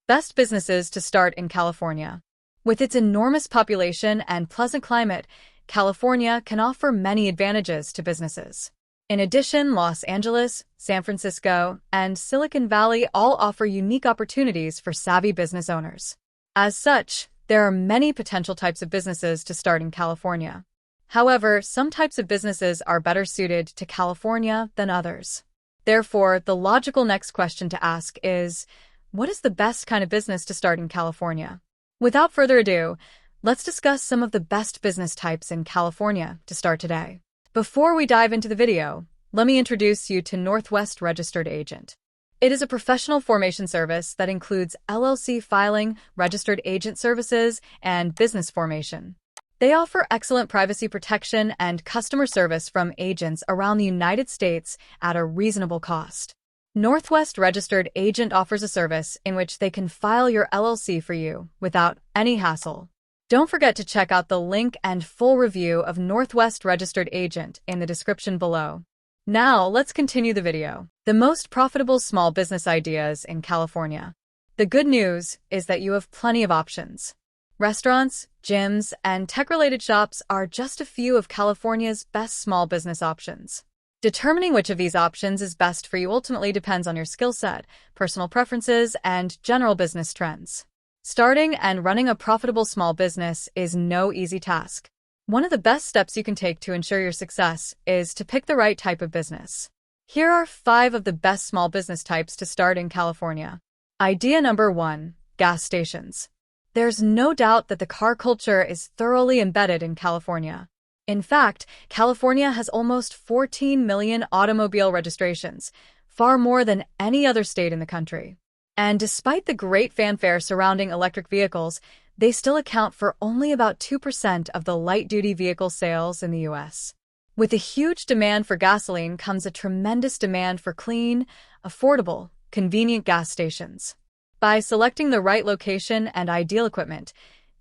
Best businesses to start in California. With its enormous population and pleasant climate, California can offer many advantages to businesses. In addition, Los Angeles, San Francisco, and Silicon Valley all offer unique opportunities for savvy business owners. As such, there are many potential types of businesses to start in California. However, some types of businesses are better suited to California than others. Therefore, the logical next question to ask is, what is the best kind of business to start in California? Without further ado, let's discuss some of the best business types in California to start today. Before we dive into the video, let me introduce you to Northwest Registered Agent. It is a professional formation service that includes LLC filing, registered agent services, and business formation. They offer excellent privacy protection and customer service from agents around the United States at a reasonable cost. Northwest Registered Agent offers a service in which they can file your LLC for you without any hassle. Don't forget to check out the link and full review of Northwest Registered Agent in the description below. Now, let's continue the video. The most profitable small business ideas in California. The good news is that you have plenty of options. Restaurants, gyms, and tech-related shops are just a few of California's best small business options. Determining which of these options is best for you ultimately depends on your skill set, personal preferences, and general business trends. Starting and running a profitable small business is no easy task. One of the best steps you can take to ensure your success is to pick the right type of business. Here are 5 of the best small business types to start in California. Idea number 1: gas stations. There's no doubt that the car culture is thoroughly embedded in California. In fact, California has almost 14 million automobile registrations, far more than any other state in the country. And despite the great fanfare surrounding electric vehicles, they still account for only about 2% of the light-duty vehicle sales in the U.S. With a huge demand for gasoline comes a tremendous demand for clean, affordable, convenient gas stations. By selecting the right location and ideal equipment,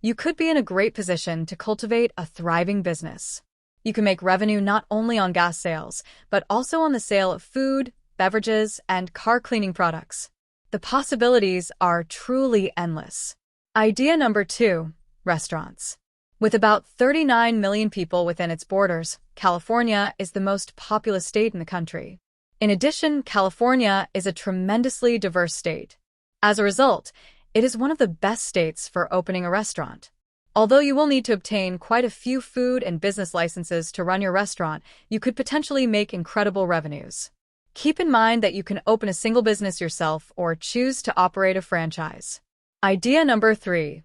you could be in a great position to cultivate a thriving business. You can make revenue not only on gas sales, but also on the sale of food, beverages, and car cleaning products. The possibilities are truly endless. Idea number 2: restaurants. With about 39 million people within its borders, California is the most populous state in the country. In addition, California is a tremendously diverse state. As a result, it is one of the best states for opening a restaurant. Although you will need to obtain quite a few food and business licenses to run your restaurant, you could potentially make incredible revenues. Keep in mind that you can open a single business yourself or choose to operate a franchise. Idea number 3: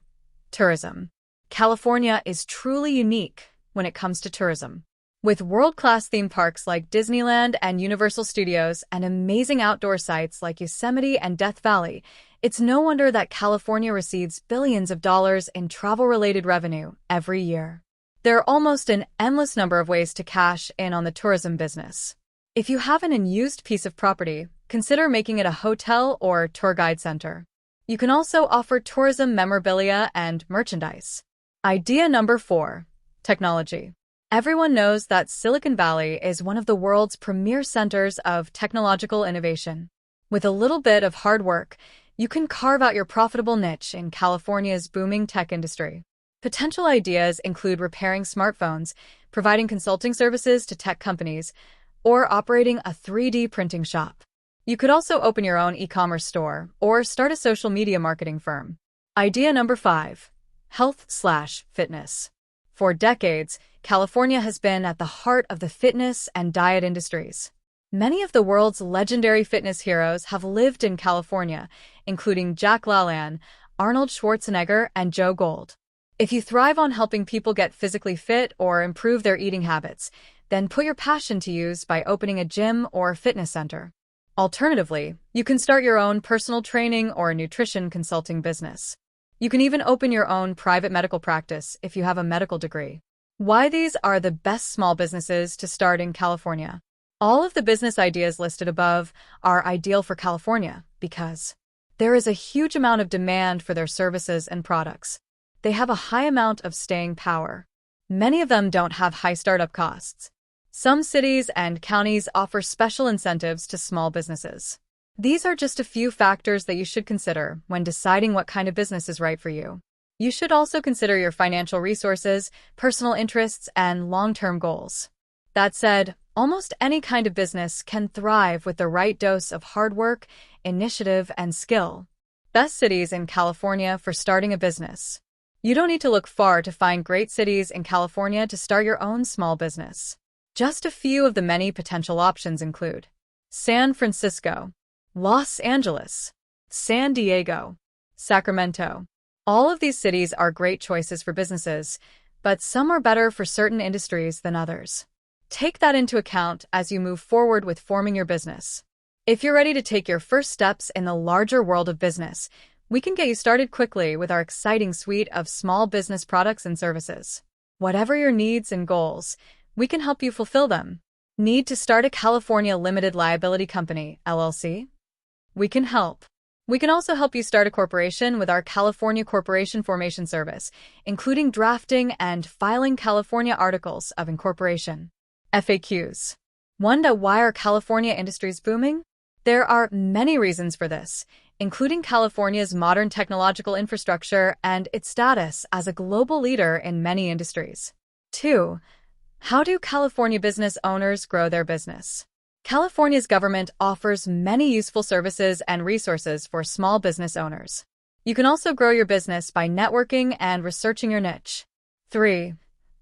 tourism. California is truly unique when it comes to tourism. With world-class theme parks like Disneyland and Universal Studios and amazing outdoor sites like Yosemite and Death Valley, it's no wonder that California receives billions of dollars in travel-related revenue every year. There are almost an endless number of ways to cash in on the tourism business. If you have an unused piece of property, consider making it a hotel or tour guide center. You can also offer tourism memorabilia and merchandise. Idea number 4: technology. Everyone knows that Silicon Valley is one of the world's premier centers of technological innovation. With a little bit of hard work, you can carve out your profitable niche in California's booming tech industry. Potential ideas include repairing smartphones, providing consulting services to tech companies, or operating a 3D printing shop. You could also open your own e-commerce store or start a social media marketing firm. Idea number 5: health/fitness. For decades, California has been at the heart of the fitness and diet industries. Many of the world's legendary fitness heroes have lived in California, including Jack LaLanne, Arnold Schwarzenegger, and Joe Gold. If you thrive on helping people get physically fit or improve their eating habits, then put your passion to use by opening a gym or fitness center. Alternatively, you can start your own personal training or nutrition consulting business. You can even open your own private medical practice if you have a medical degree. Why these are the best small businesses to start in California? All of the business ideas listed above are ideal for California because there is a huge amount of demand for their services and products. They have a high amount of staying power. Many of them don't have high startup costs. Some cities and counties offer special incentives to small businesses. These are just a few factors that you should consider when deciding what kind of business is right for you. You should also consider your financial resources, personal interests, and long-term goals. That said, almost any kind of business can thrive with the right dose of hard work, initiative, and skill. Best cities in California for starting a business. You don't need to look far to find great cities in California to start your own small business. Just a few of the many potential options include San Francisco, Los Angeles, San Diego, Sacramento. All of these cities are great choices for businesses, but some are better for certain industries than others. Take that into account as you move forward with forming your business. If you're ready to take your first steps in the larger world of business, we can get you started quickly with our exciting suite of small business products and services. Whatever your needs and goals, we can help you fulfill them. Need to start a California Limited Liability Company, LLC? We can help. We can also help you start a corporation with our California Corporation Formation Service, including drafting and filing California Articles of Incorporation. FAQs. Wonder why are California industries booming? There are many reasons for this, including California's modern technological infrastructure and its status as a global leader in many industries. 2. How do California business owners grow their business? California's government offers many useful services and resources for small business owners. You can also grow your business by networking and researching your niche. 3.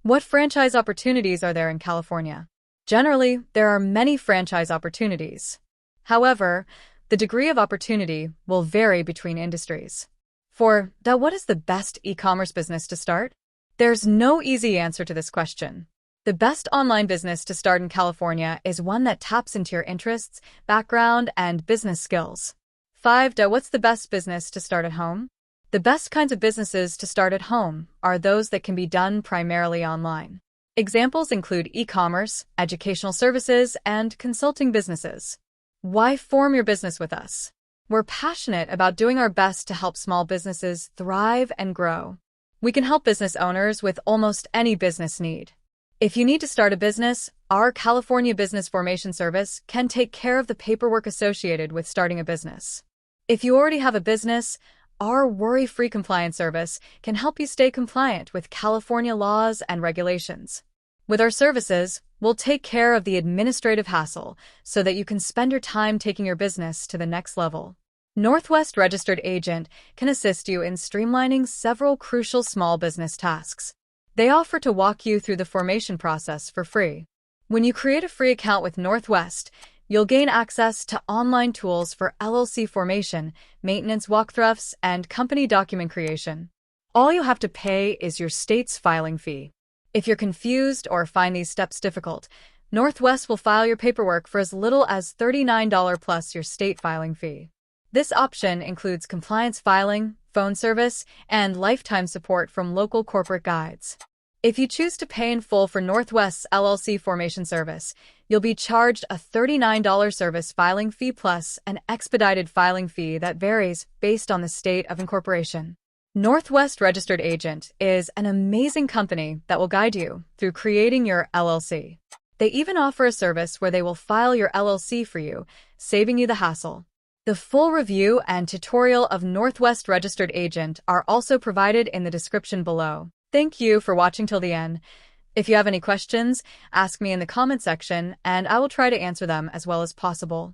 What franchise opportunities are there in California? Generally, there are many franchise opportunities. However, the degree of opportunity will vary between industries. 4. What is the best e-commerce business to start? There's no easy answer to this question. The best online business to start in California is one that taps into your interests, background, and business skills. 5. What's the best business to start at home? The best kinds of businesses to start at home are those that can be done primarily online. Examples include e-commerce, educational services, and consulting businesses. Why form your business with us? We're passionate about doing our best to help small businesses thrive and grow. We can help business owners with almost any business need. If you need to start a business, our California Business Formation Service can take care of the paperwork associated with starting a business. If you already have a business, our worry-free compliance service can help you stay compliant with California laws and regulations. With our services, we'll take care of the administrative hassle so that you can spend your time taking your business to the next level. Northwest Registered Agent can assist you in streamlining several crucial small business tasks. They offer to walk you through the formation process for free. When you create a free account with Northwest, you'll gain access to online tools for LLC formation, maintenance walkthroughs, and company document creation. All you have to pay is your state's filing fee. If you're confused or find these steps difficult, Northwest will file your paperwork for as little as $39 plus your state filing fee. This option includes compliance filing, phone service, and lifetime support from local corporate guides. If you choose to pay in full for Northwest's LLC formation service, you'll be charged a $39 service filing fee plus an expedited filing fee that varies based on the state of incorporation. Northwest Registered Agent is an amazing company that will guide you through creating your LLC. They even offer a service where they will file your LLC for you, saving you the hassle. The full review and tutorial of Northwest Registered Agent are also provided in the description below. Thank you for watching till the end. If you have any questions, ask me in the comment section and I will try to answer them as well as possible.